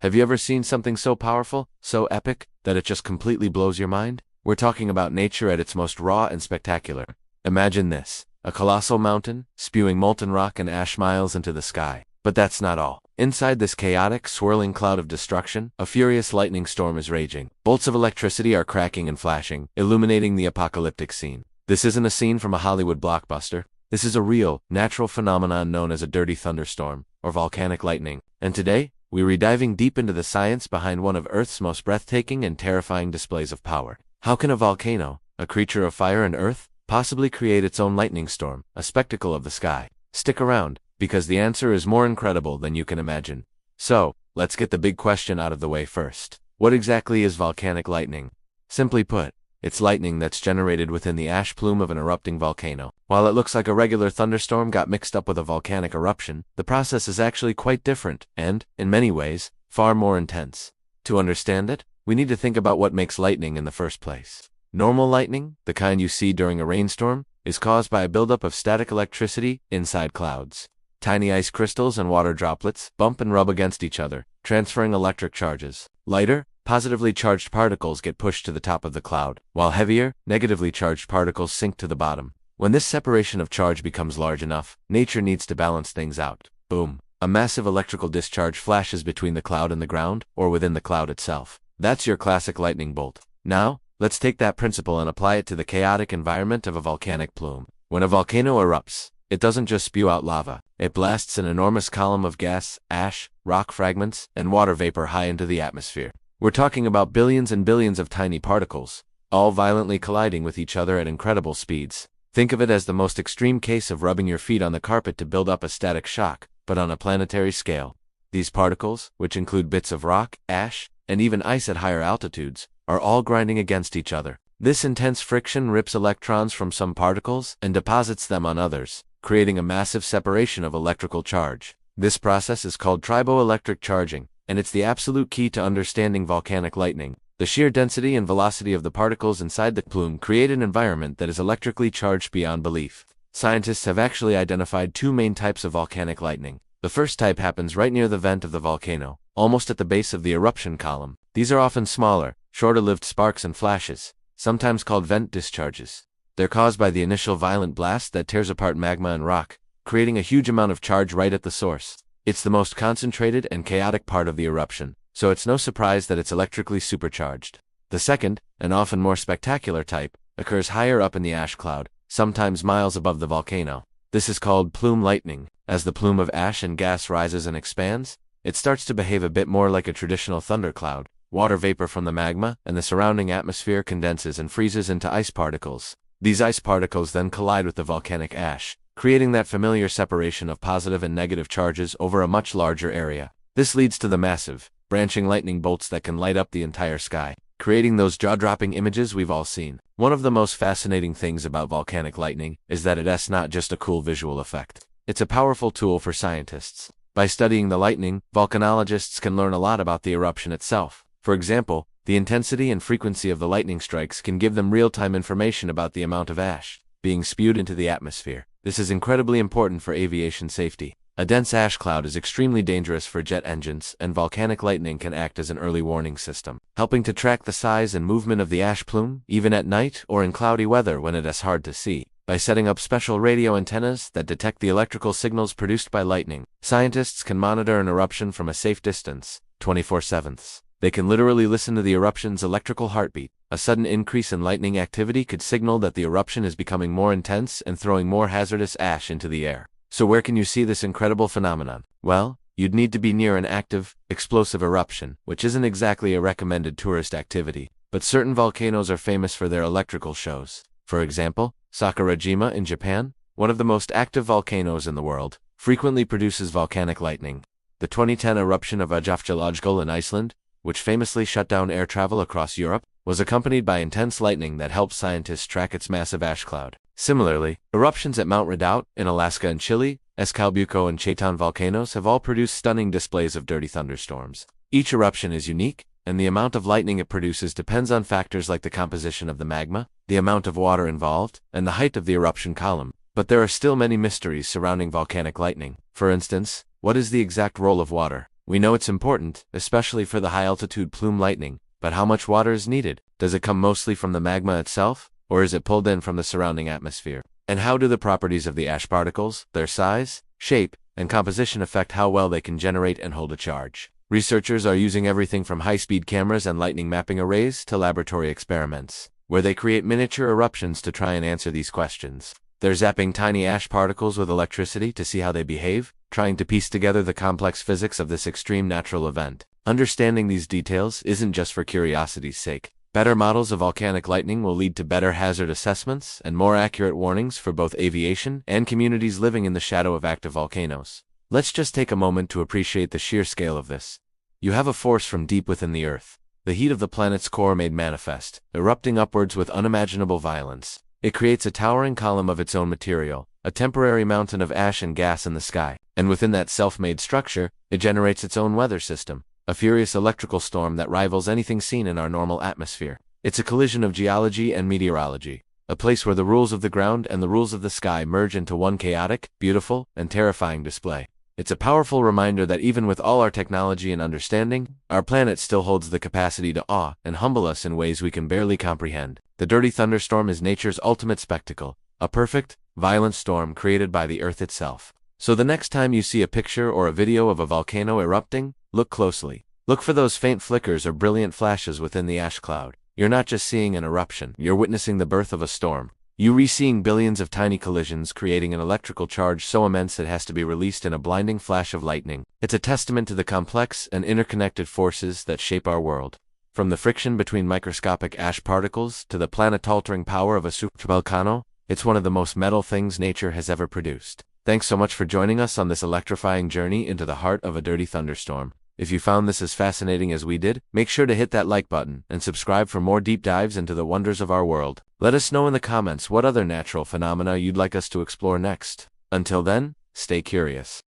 Have you ever seen something so powerful, so epic, that it just completely blows your mind? We're talking about nature at its most raw and spectacular. Imagine this: a colossal mountain, spewing molten rock and ash miles into the sky. But that's not all. Inside this chaotic, swirling cloud of destruction, a furious lightning storm is raging. Bolts of electricity are cracking and flashing, illuminating the apocalyptic scene. This isn't a scene from a Hollywood blockbuster. This is a real, natural phenomenon known as a dirty thunderstorm, or volcanic lightning. And today, we're diving deep into the science behind one of Earth's most breathtaking and terrifying displays of power. How can a volcano, a creature of fire and earth, possibly create its own lightning storm, a spectacle of the sky? Stick around, because the answer is more incredible than you can imagine. So, let's get the big question out of the way first. What exactly is volcanic lightning? Simply put, it's lightning that's generated within the ash plume of an erupting volcano. While it looks like a regular thunderstorm got mixed up with a volcanic eruption, the process is actually quite different and, in many ways, far more intense. To understand it, we need to think about what makes lightning in the first place. Normal lightning, the kind you see during a rainstorm, is caused by a buildup of static electricity inside clouds. Tiny ice crystals and water droplets bump and rub against each other, transferring electric charges. Lighter, positively charged particles get pushed to the top of the cloud, while heavier, negatively charged particles sink to the bottom. When this separation of charge becomes large enough, nature needs to balance things out. Boom! A massive electrical discharge flashes between the cloud and the ground, or within the cloud itself. That's your classic lightning bolt. Now, let's take that principle and apply it to the chaotic environment of a volcanic plume. When a volcano erupts, it doesn't just spew out lava. It blasts an enormous column of gas, ash, rock fragments, and water vapor high into the atmosphere. We're talking about billions and billions of tiny particles, all violently colliding with each other at incredible speeds. Think of it as the most extreme case of rubbing your feet on the carpet to build up a static shock, but on a planetary scale. These particles, which include bits of rock, ash, and even ice at higher altitudes, are all grinding against each other. This intense friction rips electrons from some particles and deposits them on others, creating a massive separation of electrical charge. This process is called triboelectric charging, and it's the absolute key to understanding volcanic lightning. The sheer density and velocity of the particles inside the plume create an environment that is electrically charged beyond belief. Scientists have actually identified two main types of volcanic lightning. The first type happens right near the vent of the volcano, almost at the base of the eruption column. These are often smaller, shorter-lived sparks and flashes, sometimes called vent discharges. They're caused by the initial violent blast that tears apart magma and rock, creating a huge amount of charge right at the source. It's the most concentrated and chaotic part of the eruption, so it's no surprise that it's electrically supercharged. The second, and often more spectacular type, occurs higher up in the ash cloud, sometimes miles above the volcano. This is called plume lightning. As the plume of ash and gas rises and expands, it starts to behave a bit more like a traditional thundercloud. Water vapor from the magma and the surrounding atmosphere condenses and freezes into ice particles. These ice particles then collide with the volcanic ash, creating that familiar separation of positive and negative charges over a much larger area. This leads to the massive, branching lightning bolts that can light up the entire sky, creating those jaw-dropping images we've all seen. One of the most fascinating things about volcanic lightning is that it's not just a cool visual effect. It's a powerful tool for scientists. By studying the lightning, volcanologists can learn a lot about the eruption itself. For example, the intensity and frequency of the lightning strikes can give them real-time information about the amount of ash being spewed into the atmosphere. This is incredibly important for aviation safety. A dense ash cloud is extremely dangerous for jet engines, and volcanic lightning can act as an early warning system, helping to track the size and movement of the ash plume, even at night or in cloudy weather when it is hard to see. By setting up special radio antennas that detect the electrical signals produced by lightning, scientists can monitor an eruption from a safe distance, 24/7. They can literally listen to the eruption's electrical heartbeat. A sudden increase in lightning activity could signal that the eruption is becoming more intense and throwing more hazardous ash into the air. So where can you see this incredible phenomenon? Well, you'd need to be near an active, explosive eruption, which isn't exactly a recommended tourist activity. But certain volcanoes are famous for their electrical shows. For example, Sakurajima in Japan, one of the most active volcanoes in the world, frequently produces volcanic lightning. The 2010 eruption of Eyjafjallajökull in Iceland, which famously shut down air travel across Europe, was accompanied by intense lightning that helped scientists track its massive ash cloud. Similarly, eruptions at Mount Redoubt in Alaska and Chile, Escalbuco and Chaitan volcanoes have all produced stunning displays of dirty thunderstorms. Each eruption is unique, and the amount of lightning it produces depends on factors like the composition of the magma, the amount of water involved, and the height of the eruption column. But there are still many mysteries surrounding volcanic lightning. For instance, what is the exact role of water? We know it's important, especially for the high-altitude plume lightning, but how much water is needed? Does it come mostly from the magma itself, or is it pulled in from the surrounding atmosphere? And how do the properties of the ash particles, their size, shape, and composition affect how well they can generate and hold a charge? Researchers are using everything from high-speed cameras and lightning mapping arrays to laboratory experiments, where they create miniature eruptions to try and answer these questions. They're zapping tiny ash particles with electricity to see how they behave, trying to piece together the complex physics of this extreme natural event. Understanding these details isn't just for curiosity's sake. Better models of volcanic lightning will lead to better hazard assessments and more accurate warnings for both aviation and communities living in the shadow of active volcanoes. Let's just take a moment to appreciate the sheer scale of this. You have a force from deep within the Earth, the heat of the planet's core made manifest, erupting upwards with unimaginable violence. It creates a towering column of its own material, a temporary mountain of ash and gas in the sky, and within that self-made structure, it generates its own weather system, a furious electrical storm that rivals anything seen in our normal atmosphere. It's a collision of geology and meteorology, a place where the rules of the ground and the rules of the sky merge into one chaotic, beautiful, and terrifying display. It's a powerful reminder that even with all our technology and understanding, our planet still holds the capacity to awe and humble us in ways we can barely comprehend. The dirty thunderstorm is nature's ultimate spectacle, a perfect, violent storm created by the Earth itself. So the next time you see a picture or a video of a volcano erupting, look closely. Look for those faint flickers or brilliant flashes within the ash cloud. You're not just seeing an eruption, you're witnessing the birth of a storm. You're re-seeing billions of tiny collisions creating an electrical charge so immense it has to be released in a blinding flash of lightning. It's a testament to the complex and interconnected forces that shape our world. From the friction between microscopic ash particles to the planet-altering power of a supervolcano, it's one of the most metal things nature has ever produced. Thanks so much for joining us on this electrifying journey into the heart of a dirty thunderstorm. If you found this as fascinating as we did, make sure to hit that like button and subscribe for more deep dives into the wonders of our world. Let us know in the comments what other natural phenomena you'd like us to explore next. Until then, stay curious.